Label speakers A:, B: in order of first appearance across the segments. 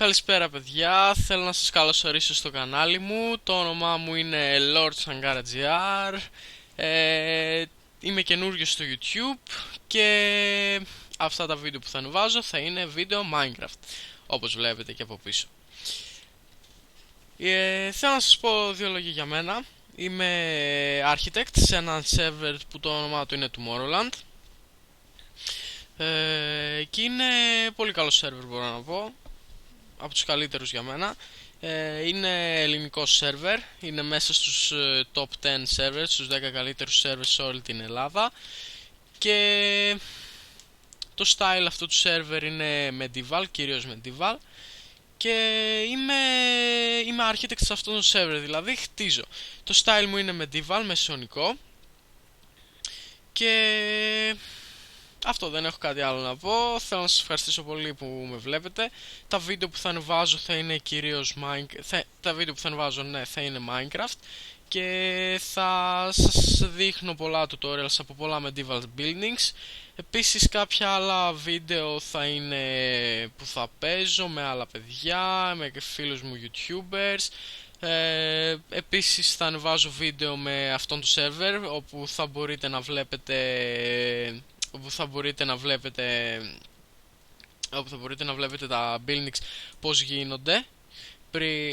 A: Καλησπέρα παιδιά, θέλω να σας καλωσορίσω στο κανάλι μου. Το όνομά μου είναι Lord Sangara.gr. Είμαι καινούριος στο YouTube και αυτά τα βίντεο που θα ανεβάζω θα είναι βίντεο Minecraft, όπως βλέπετε και από πίσω. Θέλω να σας πω δύο λόγια για μένα. Είμαι architect σε έναν server που το όνομά του είναι Tomorrowland. Και είναι πολύ καλό server, μπορώ να πω, από τους καλύτερους για μένα. Είναι ελληνικό server, είναι μέσα στους top 10 servers, στους 10 καλύτερους servers σε όλη την Ελλάδα. Και το style αυτού του server είναι medieval, κυρίως medieval. Και είμαι architect σε αυτόν τον server, δηλαδή χτίζω. Το style μου είναι medieval, μεσαιωνικό. Και αυτό, δεν έχω κάτι άλλο να πω. Θέλω να σας ευχαριστήσω πολύ που με βλέπετε. Τα βίντεο που θα ανεβάζω θα είναι κυρίως τα βίντεο που θα ανεβάζω, ναι, θα είναι Minecraft. Και θα σας δείχνω πολλά tutorials από πολλά medieval buildings. Επίσης κάποια άλλα βίντεο θα είναι που θα παίζω με άλλα παιδιά, με φίλους μου YouTubers. Επίσης θα ανεβάζω βίντεο με αυτόν το server όπου θα μπορείτε να βλέπετε τα buildings πώς γίνονται,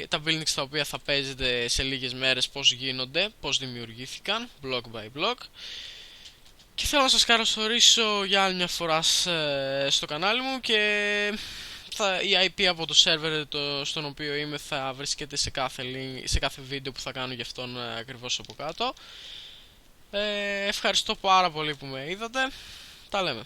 A: τα buildings τα οποία θα παίζετε σε λίγες μέρες, πώς γίνονται, πώς δημιουργήθηκαν block by block. Και θέλω να σας καλωσορίσω για άλλη μια φορά στο κανάλι μου. Και η IP από το server στον οποίο είμαι θα βρίσκεται σε κάθε βίντεο που θα κάνω γι' αυτόν ακριβώς από κάτω. Ευχαριστώ πάρα πολύ που με είδατε. Τα λέμε.